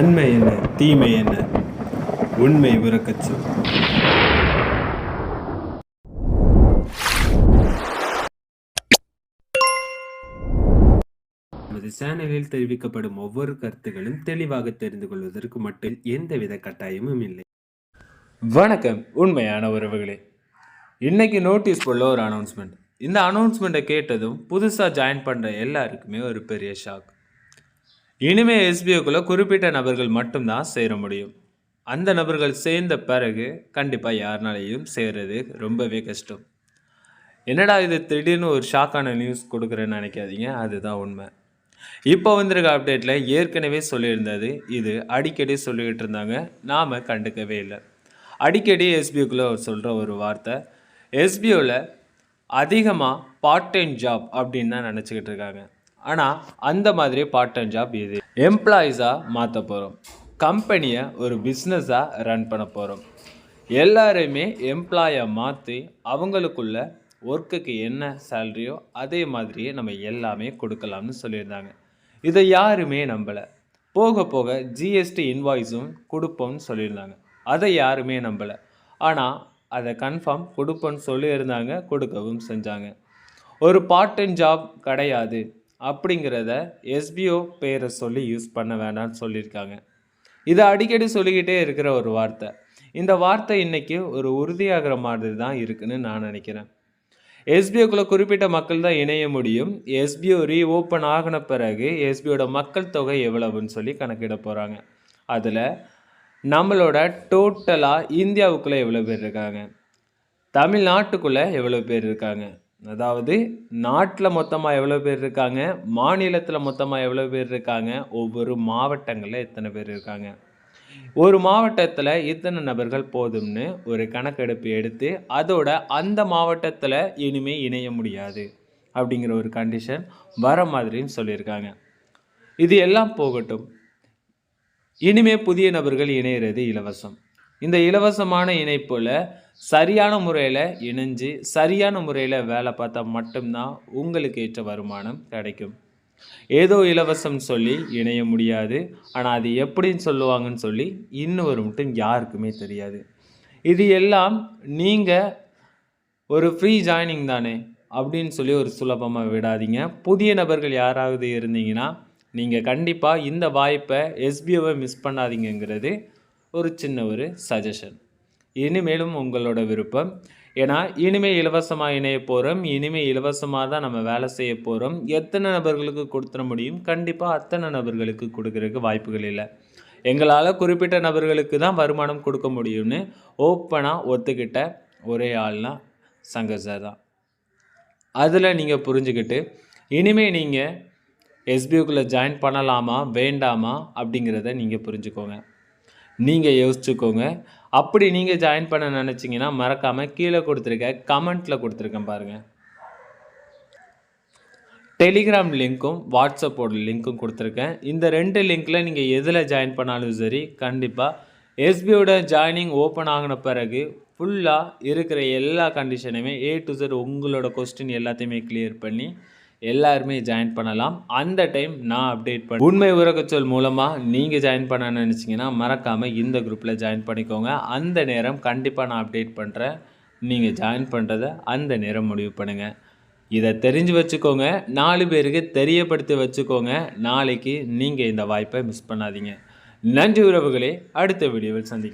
நன்மை என்ன தீமை என்ன உண்மை உறக்கச் சொல். நமது சேனலில் தெரிவிக்கப்படும் ஒவ்வொரு கருத்துகளும் தெளிவாக தெரிந்து கொள்வதற்கு மட்டும் எந்தவித கட்டாயமும் இல்லை. வணக்கம் உண்மையான உறவுகளே. இன்னைக்கு நோட்டீஸ் போல ஒரு அனௌன்ஸ்மெண்ட். இந்த அனௌன்ஸ்மெண்ட்டை கேட்டதும் புதுசாக ஜாயின் பண்ணுற எல்லாருக்குமே ஒரு பெரிய ஷாக். இனிமே எஸ்பிஓக்குள்ள குறிப்பிட்ட நபர்கள் மட்டும்தான் சேர முடியும். அந்த நபர்கள் சேர்ந்த பிறகு கண்டிப்பாக யாருனாலையும் சேர்றது ரொம்பவே கஷ்டம். என்னடா இது திடீர்னு ஒரு ஷாக்கான நியூஸ் கொடுக்குறேன்னு நினைக்காதீங்க, அதுதான் உண்மை. இப்போ வந்திருக்க அப்டேட்டில் ஏற்கனவே சொல்லியிருந்தது, இது அடிக்கடி சொல்லிக்கிட்டு இருந்தாங்க, நாம் கண்டுக்கவே இல்லை. அடிக்கடி எஸ்பிஓக்குள்ளே சொல்கிற ஒரு வார்த்தை, எஸ்பிஓவில் அதிகமாக பார்ட் டைம் ஜாப் அப்படின்னு தான் நினச்சிக்கிட்டு இருக்காங்க. ஆனால் அந்த மாதிரி பார்ட் டைம் ஜாப் இது எம்ப்ளாயீஸாக மாற்ற போகிறோம். கம்பெனியை ஒரு பிஸ்னஸாக ரன் பண்ண போகிறோம். எல்லாருமே எம்ப்ளாயை மாற்றி அவங்களுக்குள்ள ஒர்க்குக்கு என்ன சேலரியோ அதே மாதிரியே நம்ம எல்லாமே கொடுக்கலாம்னு சொல்லியிருந்தாங்க. இதை யாருமே நம்பலை. போக போக ஜிஎஸ்டி இன்வாய்ஸும் கொடுப்போம்னு சொல்லியிருந்தாங்க. அதை யாருமே நம்பலை. ஆனால் அதை கன்ஃபார்ம் கொடுப்போன்னு சொல்லியிருந்தாங்க, கொடுக்கவும் செஞ்சாங்க. ஒரு பார்ட் டைம் ஜாப் கிடையாது அப்படிங்கிறத எஸ்பிஓ பேரை சொல்லி யூஸ் பண்ண வேண்டாம்னு சொல்லியிருக்காங்க. இதை அடிக்கடி சொல்லிக்கிட்டே இருக்கிற ஒரு வார்த்தை. இந்த வார்த்தை இன்றைக்கி ஒரு உறுதியாகிற மாதிரி தான் இருக்குதுன்னு நான் நினைக்கிறேன். எஸ்பிஓக்குள்ளே குறிப்பிட்ட மக்கள் தான் இணைய முடியும். எஸ்பிஓ ரீஓப்பன் ஆகின பிறகு எஸ்பிஓட மக்கள் தொகை எவ்வளவுன்னு சொல்லி கணக்கிட போகிறாங்க. அதில் நம்மளோட டோட்டலாக இந்தியாவுக்குள்ளே எவ்வளோ பேர் இருக்காங்க, தமிழ்நாட்டுக்குள்ளே எவ்வளோ பேர் இருக்காங்க, அதாவது நாட்டில் மொத்தமாக எவ்வளோ பேர் இருக்காங்க, மாநிலத்தில் மொத்தமாக எவ்வளோ பேர் இருக்காங்க, ஒவ்வொரு மாவட்டங்களில் எத்தனை பேர் இருக்காங்க, ஒரு மாவட்டத்தில் இத்தனை நபர்கள் போதும்னு ஒரு கணக்கெடுப்பு எடுத்து அதோட அந்த மாவட்டத்தில் இனிமேல் இணைய முடியாது அப்படிங்கிற ஒரு கண்டிஷன் வர மாதிரின்னு சொல்லியிருக்காங்க. இது எல்லாம் போகட்டும். இனிமேல் புதிய நபர்கள் இணையிறது இலவசம். இந்த இலவசமான இணைப்பில் சரியான முறையில் இணைஞ்சு சரியான முறையில் வேலை பார்த்தா மட்டும்தான் உங்களுக்கு ஏற்ற வருமானம் கிடைக்கும். ஏதோ இலவசம் சொல்லி இணைய முடியாது. ஆனால் அது எப்படின்னு சொல்லுவாங்கன்னு சொல்லி இன்னொரு மட்டும் யாருக்குமே தெரியாது. இது எல்லாம் நீங்கள் ஒரு ஃப்ரீ ஜாயினிங் தானே அப்படின்னு சொல்லி ஒரு சுலபமாக விடாதீங்க. புதிய நபர்கள் யாராவது இருந்தீங்கன்னா நீங்கள் கண்டிப்பாக இந்த வாய்ப்பை எஸ்பிஓவை மிஸ் பண்ணாதீங்கிறது ஒரு சின்ன ஒரு சஜஷன். இனிமேலும் உங்களோட விருப்பம். ஏன்னா இனிமேல் இலவசமாக இணைய போகிறோம். இனிமேல் இலவசமாக தான் நம்ம வேலை செய்ய போகிறோம். எத்தனை நபர்களுக்கு கொடுத்துட முடியும்? கண்டிப்பாக அத்தனை நபர்களுக்கு கொடுக்கறதுக்கு வாய்ப்புகள் இல்லை. எங்களால் குறிப்பிட்ட நபர்களுக்கு தான் வருமானம் கொடுக்க முடியும்னு ஓப்பனாக ஒத்துக்கிட்ட ஒரே ஆள்னா சங்கர் சார் தான். அதில் நீங்கள் புரிஞ்சுக்கிட்டு இனிமேல் நீங்கள் எஸ்பிஓக்குள்ளே ஜாயின் பண்ணலாமா வேண்டாமா அப்படிங்கிறத நீங்கள் புரிஞ்சுக்கோங்க, நீங்கள் யோசிச்சுக்கோங்க. அப்படி நீங்கள் ஜாயின் பண்ண நினச்சிங்கன்னா மறக்காமல் கீழே கொடுத்துருக்கேன், கமெண்ட்டில் கொடுத்துருக்கேன் பாருங்கள். டெலிகிராம் லிங்க்கும் வாட்ஸ்அப்போட லிங்க்கும் கொடுத்துருக்கேன். இந்த 2 லிங்க்கில் நீங்கள் எதில் ஜாயின் பண்ணாலும் சரி, கண்டிப்பாக எஸ்பிஓட ஜாயினிங் ஓப்பன் ஆகின பிறகு ஃபுல்லாக இருக்கிற எல்லா கண்டிஷனையுமே A to Z உங்களோட கொஸ்டின் எல்லாத்தையுமே கிளியர் பண்ணி எல்லாருமே ஜாயின் பண்ணலாம். அந்த டைம் நான் அப்டேட் பண்ண உண்மை உறக்கச்சொல் மூலமாக நீங்கள் ஜாயின் பண்ண நினச்சிங்கன்னா மறக்காமல் இந்த குரூப்பில் ஜாயின் பண்ணிக்கோங்க. அந்த நேரம் கண்டிப்பாக நான் அப்டேட் பண்ணுறேன். நீங்கள் ஜாயின் பண்ணுறதை அந்த நேரம் முடிவு பண்ணுங்கள். இதை தெரிஞ்சு வச்சுக்கோங்க, 4 பேருக்கு தெரியப்படுத்தி வச்சுக்கோங்க. நாளைக்கு நீங்கள் இந்த வாய்ப்பை மிஸ் பண்ணாதீங்க. நன்றி உறவுகளே, அடுத்த வீடியோவில் சந்திக்கிறேன்.